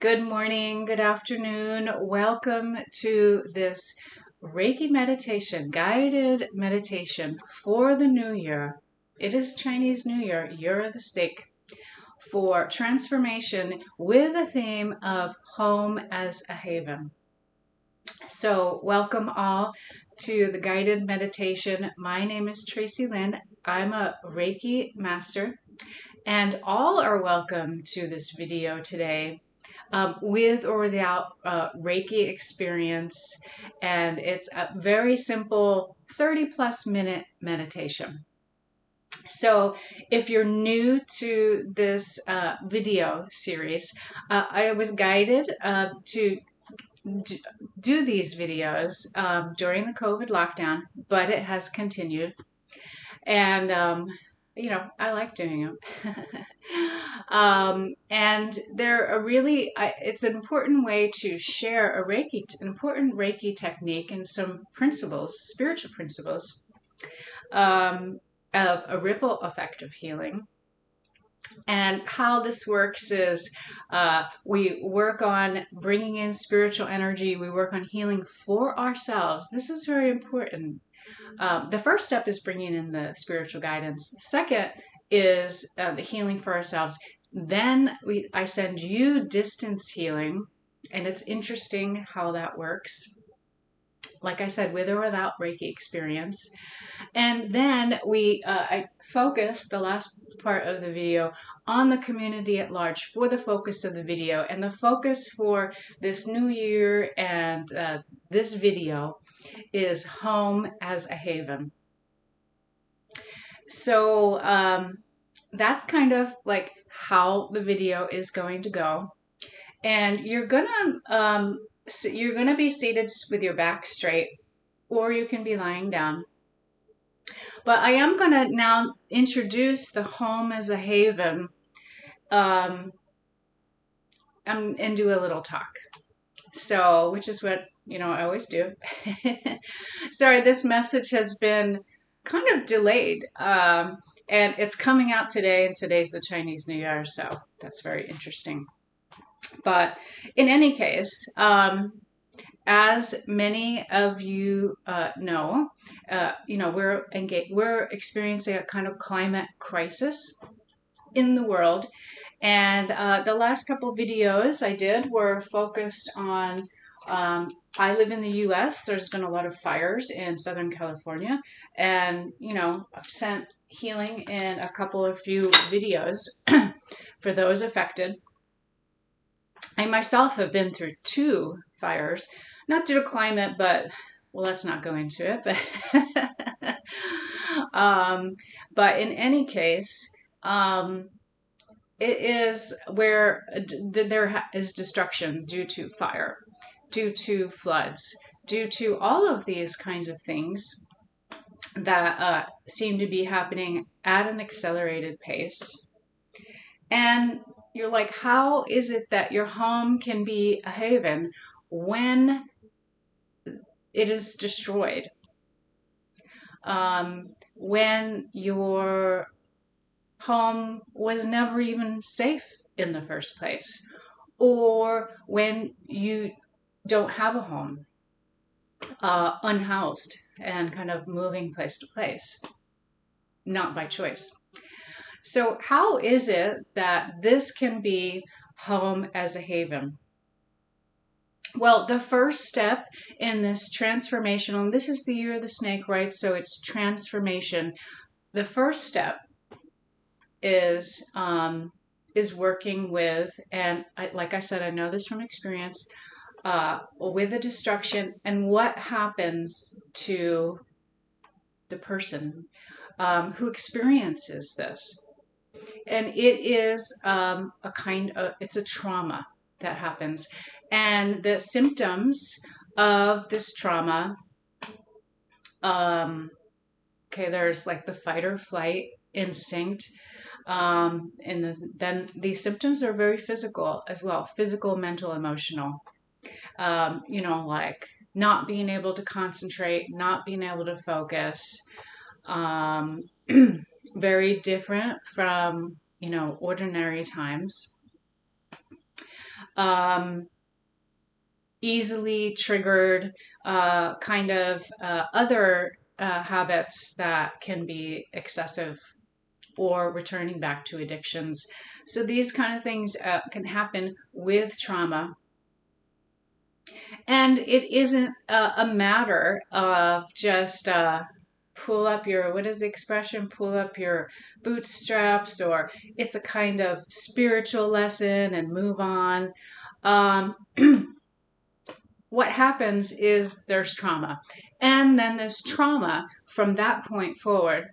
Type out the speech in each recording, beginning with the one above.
Good morning, good afternoon. Welcome to this Reiki meditation, guided meditation for the new year. It is Chinese New Year, Year of the Snake, for transformation with a theme of home as a haven. So welcome all to the guided meditation. My name is Tracy Lynn. I'm a Reiki Master, and all are welcome to this video today. With or without Reiki experience, and it's a very simple 30+ minute meditation. So if you're new to this video series, I was guided to do these videos during the COVID lockdown, but it has continued, and I like doing them. And they're it's an important way to share an important Reiki technique and some principles, spiritual principles, of a ripple effect of healing. And how this works is we work on bringing in spiritual energy. We work on healing for ourselves. This is very important. The first step is bringing in the spiritual guidance. The second is the healing for ourselves. Then I send you distance healing, and it's interesting how that works. Like I said, with or without Reiki experience. And then I focus the last part of the video on the community at large for the focus of the video. And the focus for this new year and this video is home as a haven. So that's kind of like how the video is going to go. And you're gonna be seated with your back straight, or you can be lying down. But I am gonna now introduce the home as a haven and do a little talk. So, which is what I always do. Sorry, this message has been kind of delayed, and it's coming out today, and today's the Chinese New Year, so that's very interesting. But in any case, as many of you know, we're experiencing a kind of climate crisis in the world, and the last couple videos I did were focused on. I live in the U.S. There's been a lot of fires in Southern California, and I've sent healing in a few videos for those affected. I myself have been through 2 fires, not due to climate, but well, let's not go into it. But in any case, it is where there is destruction due to fire, due to floods, due to all of these kinds of things that seem to be happening at an accelerated pace. And you're like, how is it that your home can be a haven when it is destroyed? When your home was never even safe in the first place, or when you don't have a home, unhoused and kind of moving place to place, not by choice. So how is it that this can be home as a haven? Well, the first step in this transformation, and this is the year of the snake, right? So it's transformation. The first step is working with, and like I said, I know this from experience, with the destruction and what happens to the person who experiences this. And it is it's a trauma that happens. And the symptoms of this trauma, there's like the fight or flight instinct. Then these symptoms are very physical as well, physical, mental, emotional. Like not being able to concentrate, not being able to focus, very different from, ordinary times. easily triggered, other habits that can be excessive or returning back to addictions. So these kind of things can happen with trauma. And it isn't a matter of just pull up your, what is the expression? Pull up your bootstraps, or it's a kind of spiritual lesson and move on. What happens is there's trauma. And then this trauma from that point forward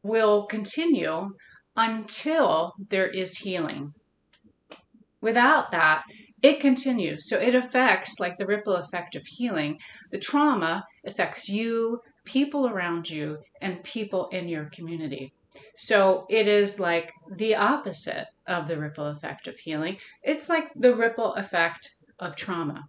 will continue until there is healing. Without that, it continues. So it affects, like the ripple effect of healing. The trauma affects you, people around you, and people in your community. So it is like the opposite of the ripple effect of healing. It's like the ripple effect of trauma.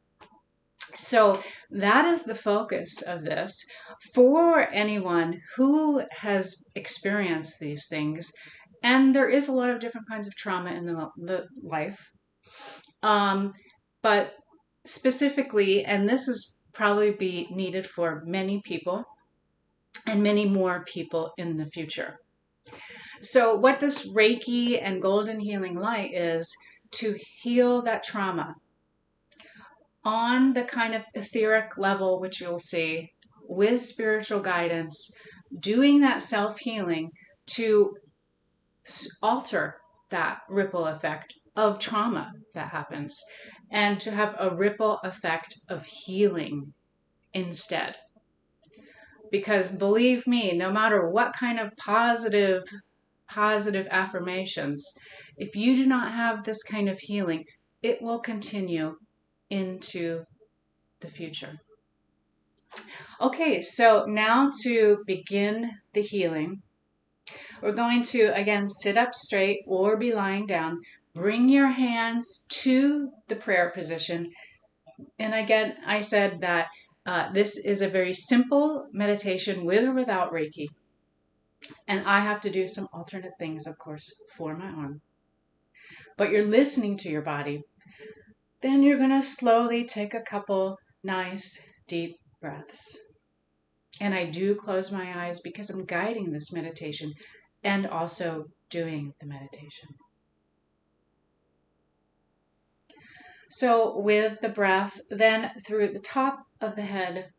So that is the focus of this for anyone who has experienced these things. And there is a lot of different kinds of trauma in the life. But specifically, and this is probably be needed for many people and many more people in the future. So what this Reiki and golden healing light is to heal that trauma on the kind of etheric level, which you'll see with spiritual guidance, doing that self-healing to alter that ripple effect of trauma that happens and to have a ripple effect of healing instead. Because believe me, no matter what kind of positive affirmations, if you do not have this kind of healing, it will continue into the future. Okay, so now to begin the healing, we're going to again sit up straight or be lying down. Bring your hands to the prayer position. And again, I said that this is a very simple meditation with or without Reiki. And I have to do some alternate things, of course, for my arm. But you're listening to your body. Then you're going to slowly take a couple nice deep breaths. And I do close my eyes because I'm guiding this meditation and also doing the meditation. So with the breath, then through the top of the head,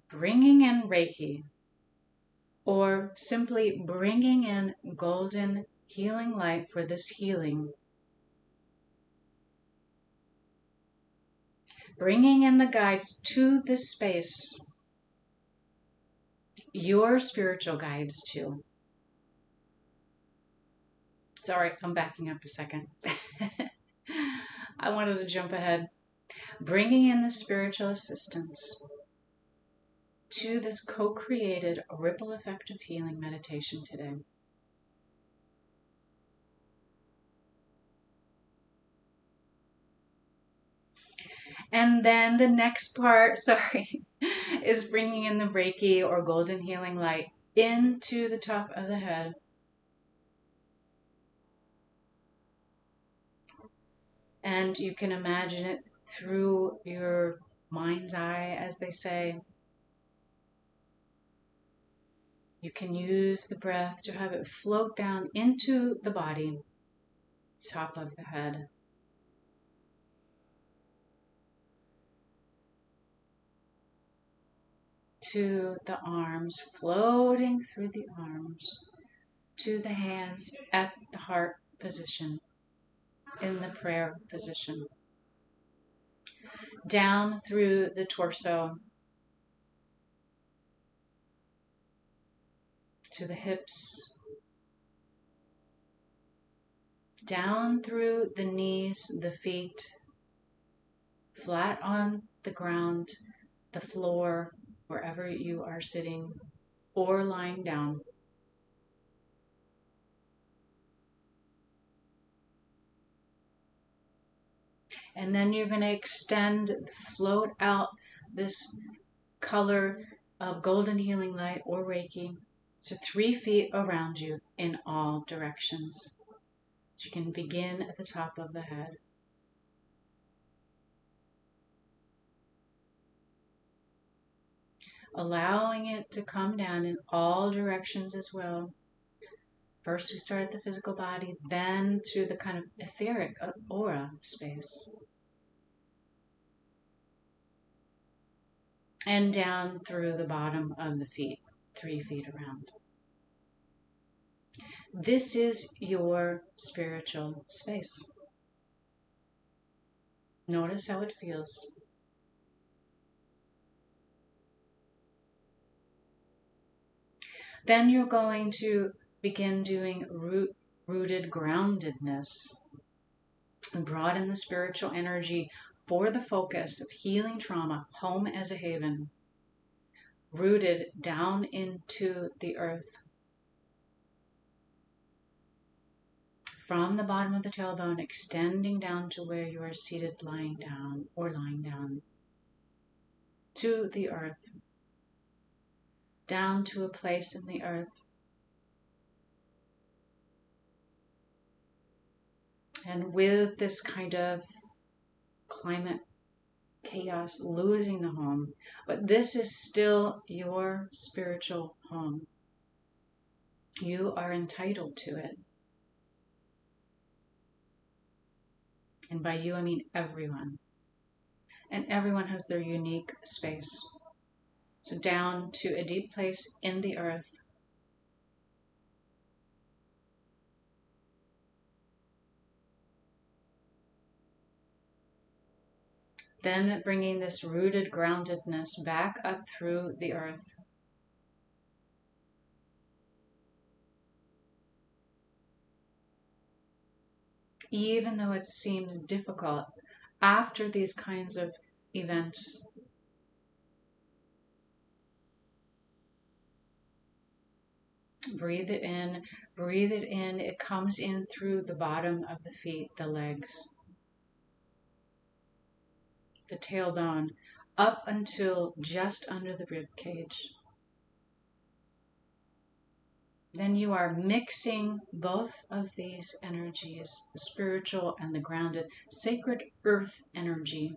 bringing in Reiki, or simply bringing in golden healing light for this healing. Bringing in the guides to this space, your spiritual guides too. Sorry, I'm backing up a second. I wanted to jump ahead. Bringing in the spiritual assistance to this co-created ripple effect of healing meditation today. And then the next part, is bringing in the Reiki or golden healing light into the top of the head. And you can imagine it through your mind's eye, as they say. You can use the breath to have it float down into the body, top of the head. To the arms, floating through the arms, to the hands at the heart position, in the prayer position. Down through the torso, to the hips, down through the knees, the feet, flat on the ground, the floor, wherever you are sitting or lying down. And then you're going to extend, float out this color of golden healing light or Reiki to 3 feet around you in all directions. You can begin at the top of the head. allowing it to come down in all directions as well. First we start at the physical body, then to the kind of etheric aura space. And down through the bottom of the feet, 3 feet around. This is your spiritual space. Notice how it feels. Then you're going to begin doing rooted groundedness. And broaden the spiritual energy for the focus of healing trauma, home as a haven. Rooted down into the earth. From the bottom of the tailbone, extending down to where you are seated, lying down, or lying down. To the earth. Down to a place in the earth. And with this kind of climate chaos, losing the home, but this is still your spiritual home. You are entitled to it. And by you, I mean everyone. And everyone has their unique space. So down to a deep place in the earth. Then bringing this rooted groundedness back up through the earth. Even though it seems difficult after these kinds of events, breathe it in, breathe it in. It comes in through the bottom of the feet, the legs, the tailbone, up until just under the rib cage. Then you are mixing both of these energies, the spiritual and the grounded, sacred earth energy.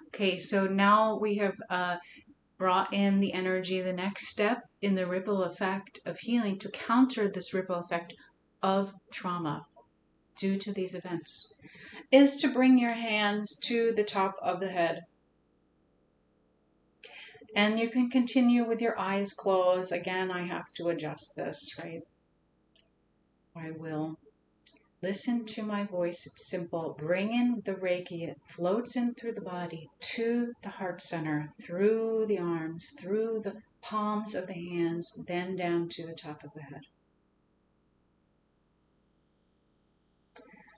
Okay, so now we have brought in the energy. The next step in the ripple effect of healing to counter this ripple effect of trauma due to these events is to bring your hands to the top of the head. And you can continue with your eyes closed. Again, I have to adjust this, right? I will. Listen to my voice. It's simple. Bring in the Reiki. It floats in through the body to the heart center, through the arms, through the palms of the hands, then down to the top of the head.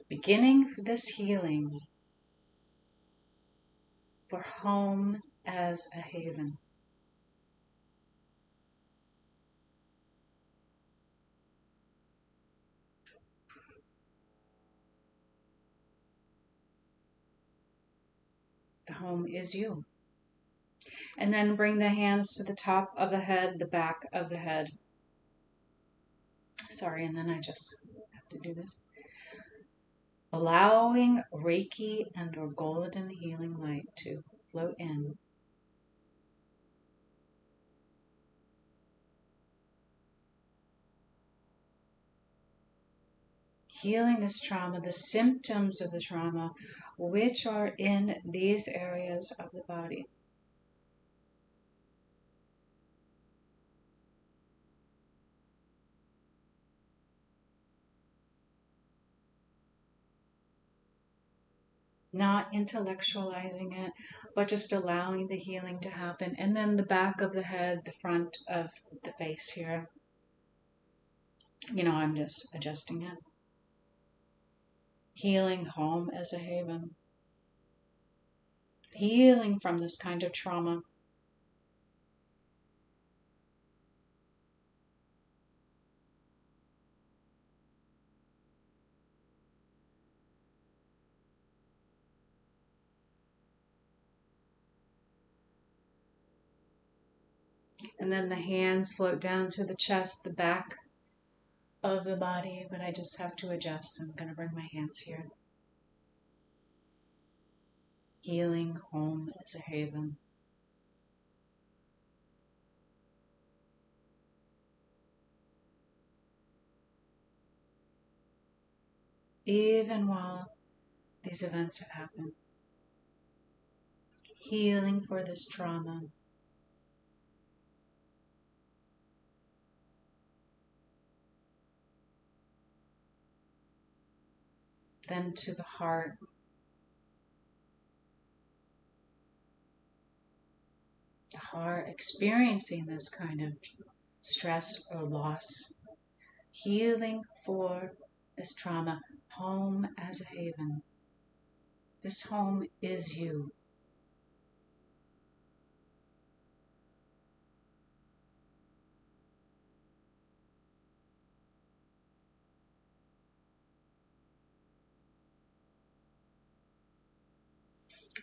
Beginning this healing for home as a haven. The home is you. And then bring the hands to the top of the head, the back of the head. Sorry, and then I just have to do this. Allowing Reiki and or golden healing light to float in. Healing this trauma, the symptoms of the trauma, which are in these areas of the body. Not intellectualizing it, but just allowing the healing to happen. And then the back of the head, the front of the face here. You know, I'm just adjusting it. Healing home as a haven. Healing from this kind of trauma. And then the hands float down to the chest, the back of the body, but I just have to adjust. So I'm going to bring my hands here. Healing home as a haven. Even while these events have happened. Healing for this trauma. Then to the heart. The heart experiencing this kind of stress or loss. Healing for this trauma. Home as a haven. This home is you.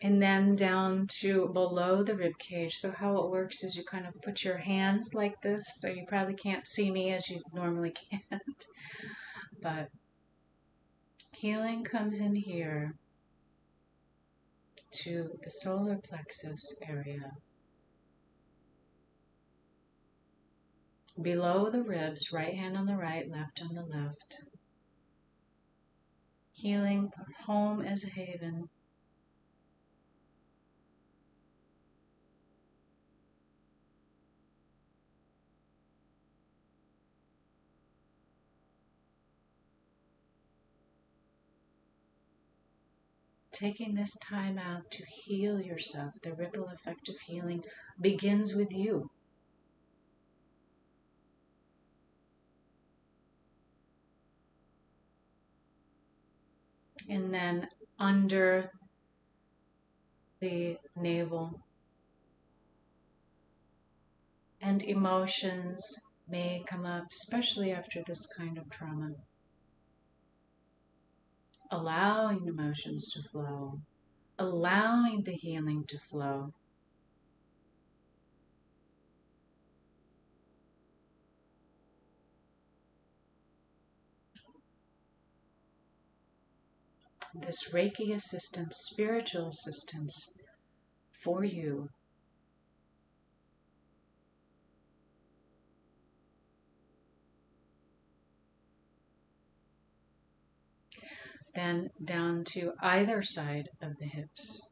And then down to below the rib cage. So how it works is you kind of put your hands like this. So you probably can't see me as you normally can't. But healing comes in here to the solar plexus area. Below the ribs, right hand on the right, left on the left. Healing for home as a haven. Taking this time out to heal yourself. The ripple effect of healing begins with you. And then under the navel. And emotions may come up, especially after this kind of trauma. Allowing emotions to flow. Allowing the healing to flow. This Reiki assistance, spiritual assistance for you. Then down to either side of the hips.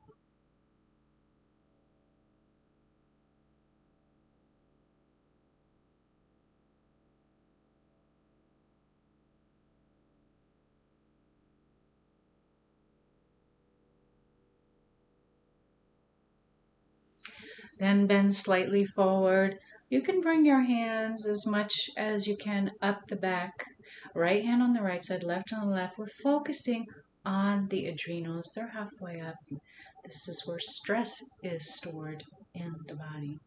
Then bend slightly forward. You can bring your hands as much as you can up the back. Right hand on the right side, left on the left. We're focusing on the adrenals. They're halfway up. This is where stress is stored in the body.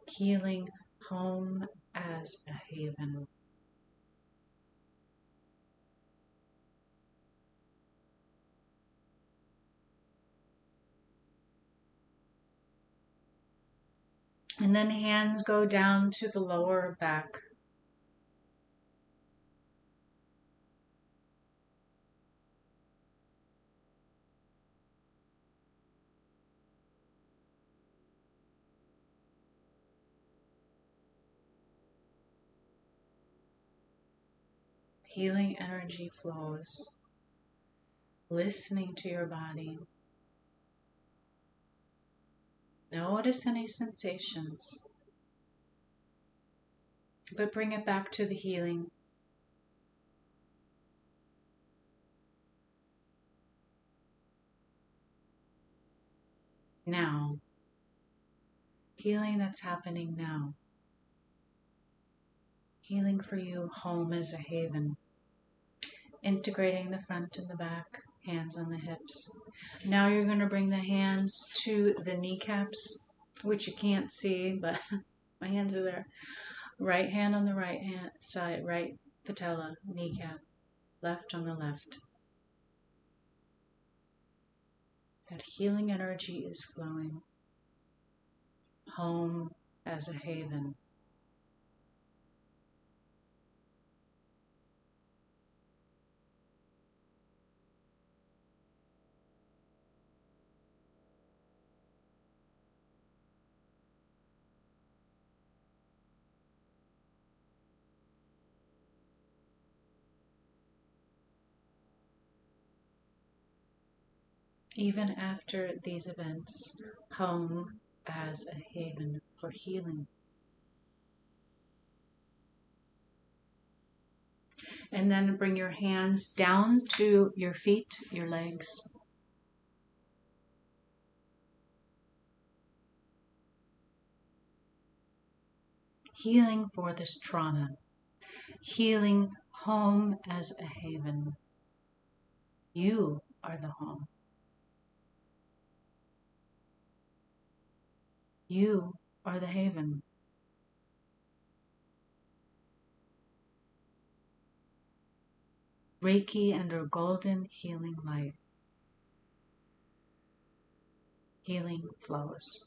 Healing home as a haven. And then hands go down to the lower back. Healing energy flows. Listening to your body. Notice any sensations. But bring it back to the healing. Now. Healing that's happening now. Healing for you, home as a haven. Integrating the front and the back, hands on the hips. Now you're going to bring the hands to the kneecaps, which you can't see, but my hands are there. Right hand on the right hand side, right patella, kneecap, left on the left. That healing energy is flowing. Home as a haven. even after these events, home as a haven for healing. And then bring your hands down to your feet, your legs. Healing for this trauma. Healing home as a haven. You are the home. You are the haven. Reiki and her golden healing light. Healing flows.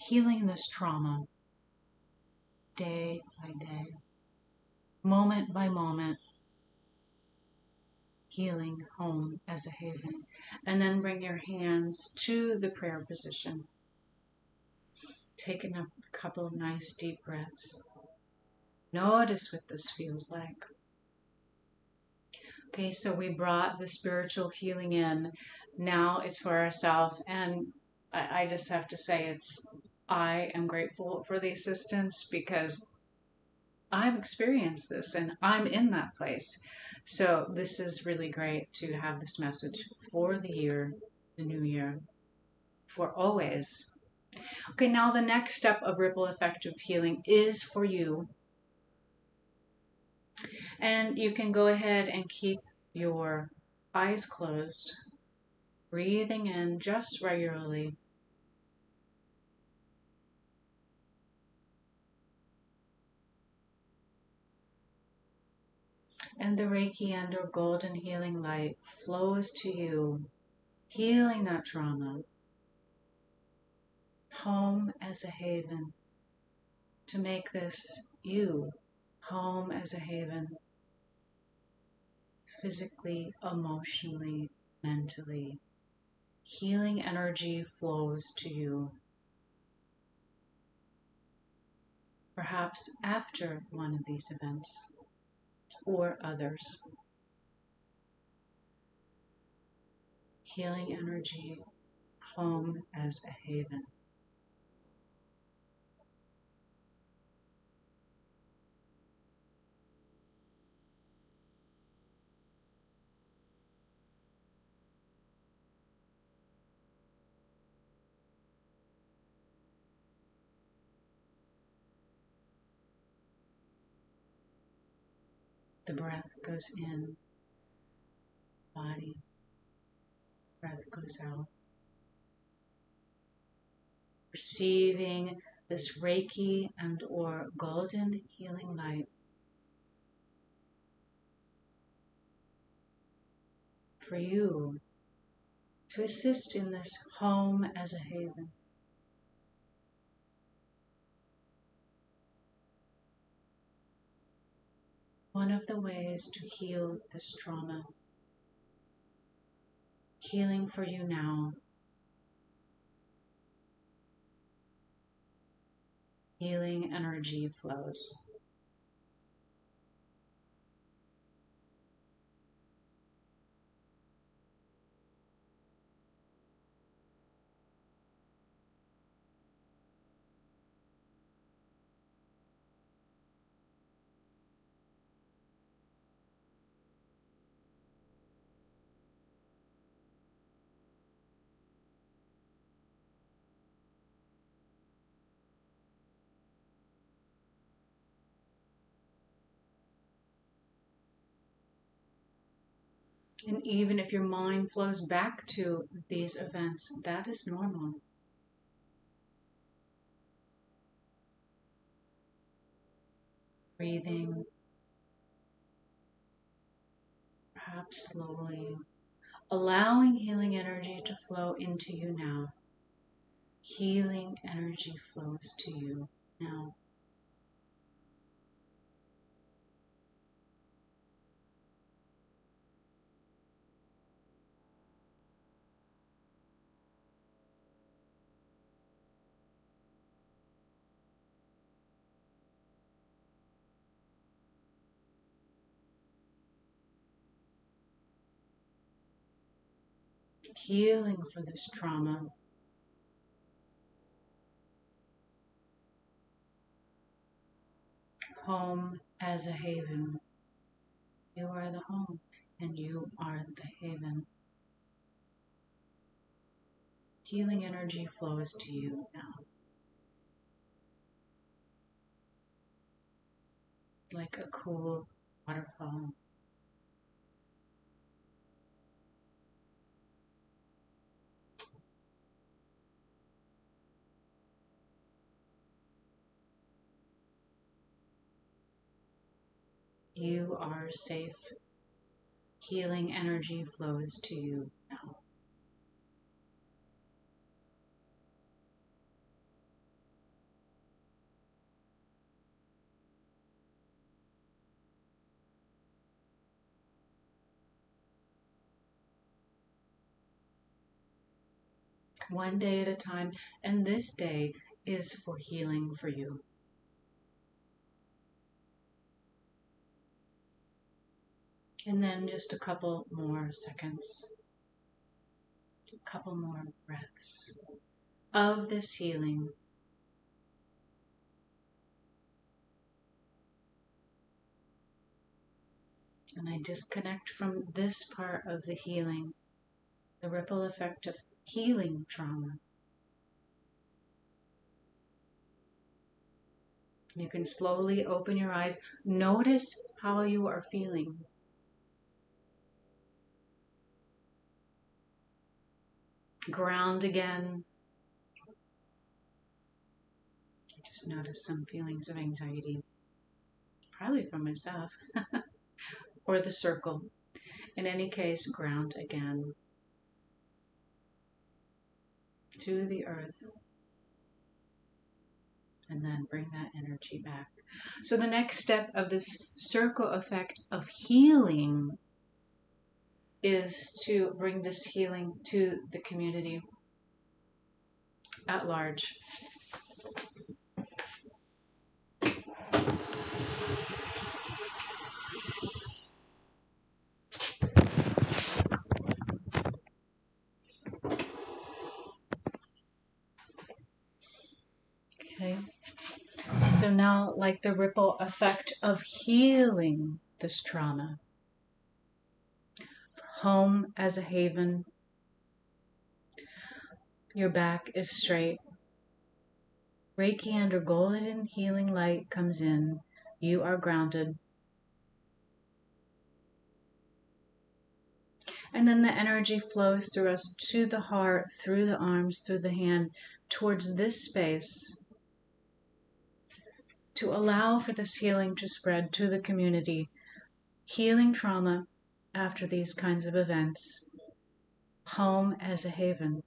Healing this trauma day by day, moment by moment, healing home as a haven. And then bring your hands to the prayer position. Taking a couple of nice deep breaths. Notice what this feels like. Okay, so we brought the spiritual healing in. Now it's for ourselves. And I just have to say I am grateful for the assistance because I've experienced this and I'm in that place. So this is really great to have this message for the year, the new year, for always. Okay, now the next step of ripple effective healing is for you. And you can go ahead and keep your eyes closed, breathing in just regularly. And the Reiki and or golden healing light flows to you, healing that trauma. Home as a haven, to make this you, home as a haven, physically, emotionally, mentally. Healing energy flows to you. Perhaps after one of these events or others. Healing energy, home as a haven. The breath goes in, body, breath goes out. Receiving this Reiki and or golden healing light for you to assist in this home as a haven. One of the ways to heal this trauma. Healing for you now. Healing energy flows. And even if your mind flows back to these events, that is normal. Breathing, perhaps slowly, allowing healing energy to flow into you now. Healing energy flows to you now. Healing for this trauma. Home as a haven. You are the home and you are the haven. Healing energy flows to you now. Like a cool waterfall. You are safe. Healing energy flows to you now. One day at a time, and this day is for healing for you. And then just a couple more seconds, a couple more breaths of this healing. And I disconnect from this part of the healing, the ripple effect of healing trauma. You can slowly open your eyes. Notice how you are feeling. Ground again. Just notice some feelings of anxiety, probably from myself, or the circle. In any case, ground again to the earth, and then bring that energy back. So the next step of this circle effect of healing is to bring this healing to the community at large. Okay. So now, like the ripple effect of healing this trauma. Home as a haven. Your back is straight. Reiki under golden healing light comes in. You are grounded. And then the energy flows through us to the heart, through the arms, through the hand, towards this space to allow for this healing to spread to the community. Healing trauma after these kinds of events. Home as a haven.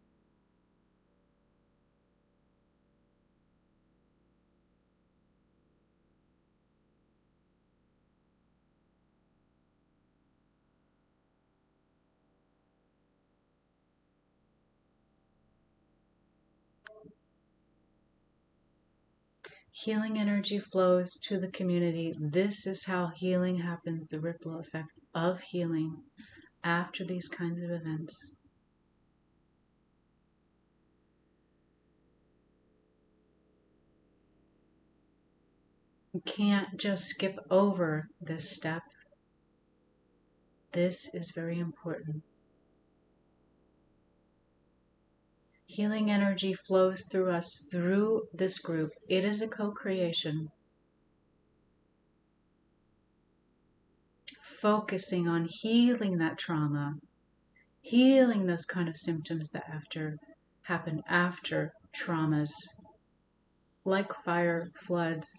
Healing energy flows to the community. This is how healing happens, the ripple effect of healing after these kinds of events. You can't just skip over this step. This is very important. Healing energy flows through us, through this group. It is a co-creation. Focusing on healing that trauma, healing those kind of symptoms that happen after traumas, like fire, floods,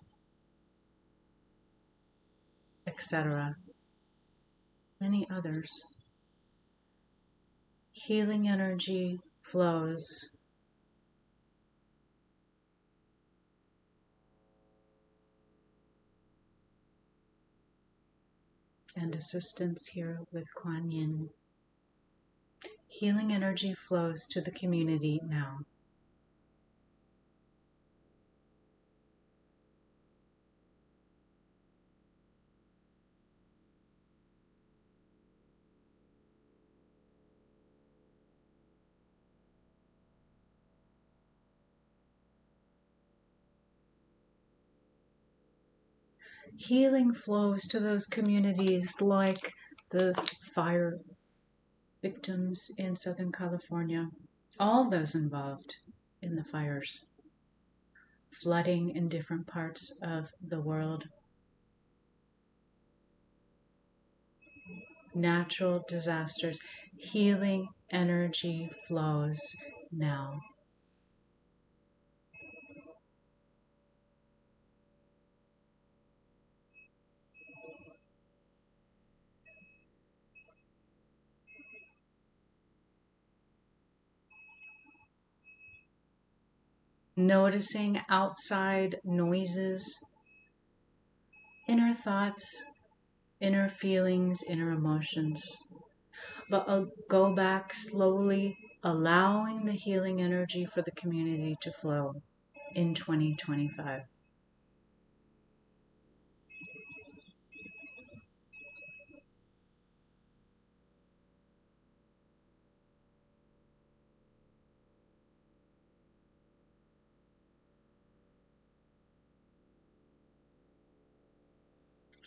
etc. Many others. Healing energy flows and assistance here with Kuan Yin. Healing energy flows to the community now. Healing flows to those communities like the fire victims in Southern California, all those involved in the fires, flooding in different parts of the world, natural disasters. Healing energy flows now. Noticing outside noises, inner thoughts, inner feelings, inner emotions. But I'll go back slowly, allowing the healing energy for the community to flow in 2025.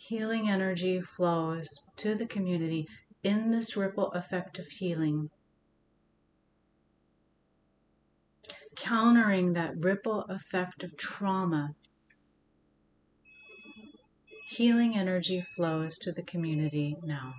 Healing energy flows to the community in this ripple effect of healing, countering that ripple effect of trauma. Healing energy flows to the community now.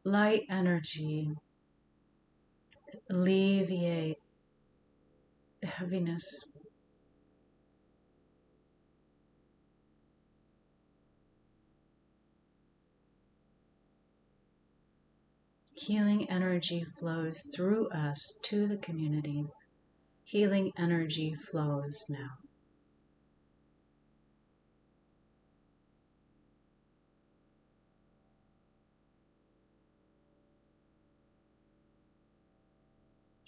Light energy, alleviate the heaviness. Healing energy flows through us to the community. Healing energy flows now.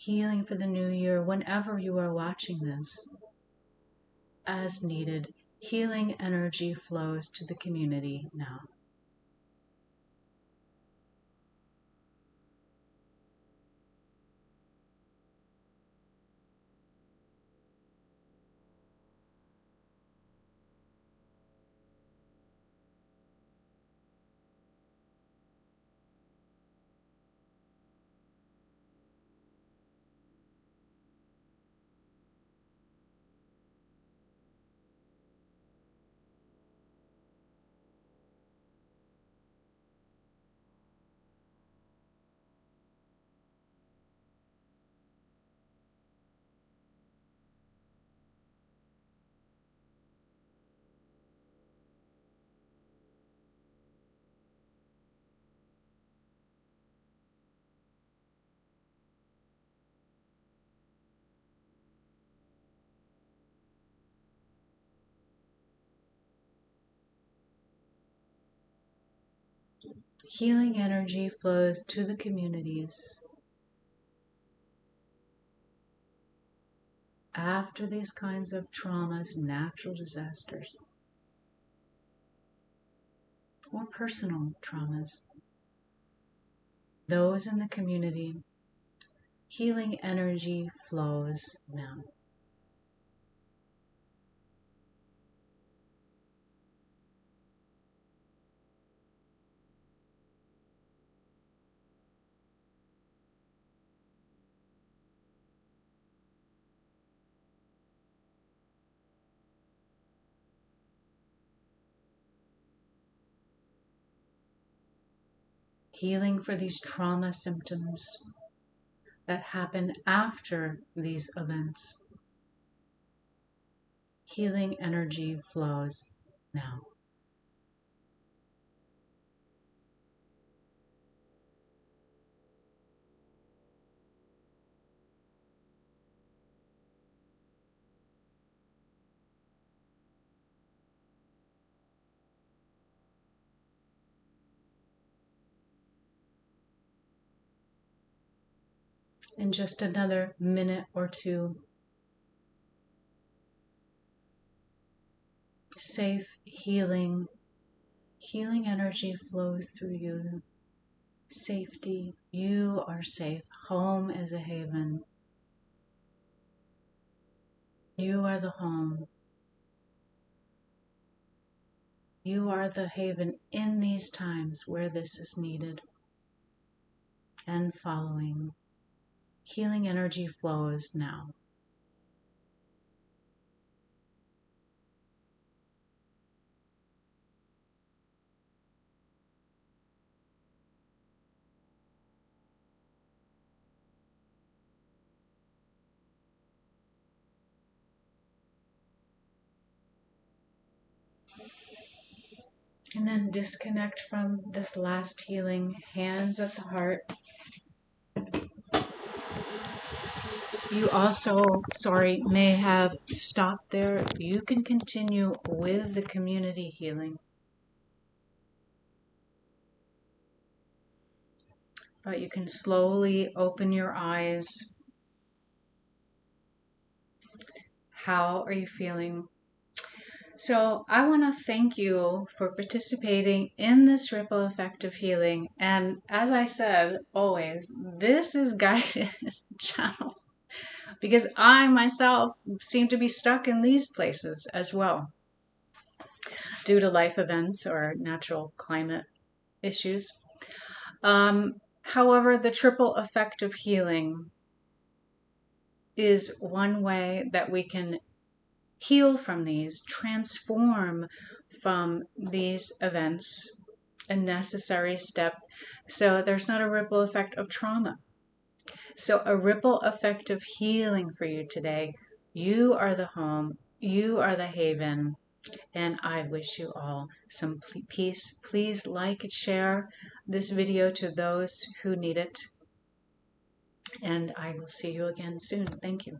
Healing for the new year whenever you are watching this. As needed, healing energy flows to the community now. Healing energy flows to the communities after these kinds of traumas, natural disasters, or personal traumas. Those in the community, healing energy flows now. healing for these trauma symptoms that happen after these events. Healing energy flows now. In just another minute or two, safe healing energy flows through you. Safety, you are safe. Home is a haven. You are the home. You are the haven in these times where this is needed. And following. Healing energy flows now. And then disconnect from this last healing. Hands at the heart. You also, may have stopped there. You can continue with the community healing. But you can slowly open your eyes. How are you feeling? So I want to thank you for participating in this ripple effect of healing. And as I said, always, this is guided channel because I myself seem to be stuck in these places as well due to life events or natural climate issues. However, the triple effect of healing is one way that we can heal from these, transform from these events, a necessary step. So there's not a ripple effect of trauma. So a ripple effect of healing for you today. You are the home, you are the haven, and I wish you all some peace. Please like and share this video to those who need it. And I will see you again soon. Thank you.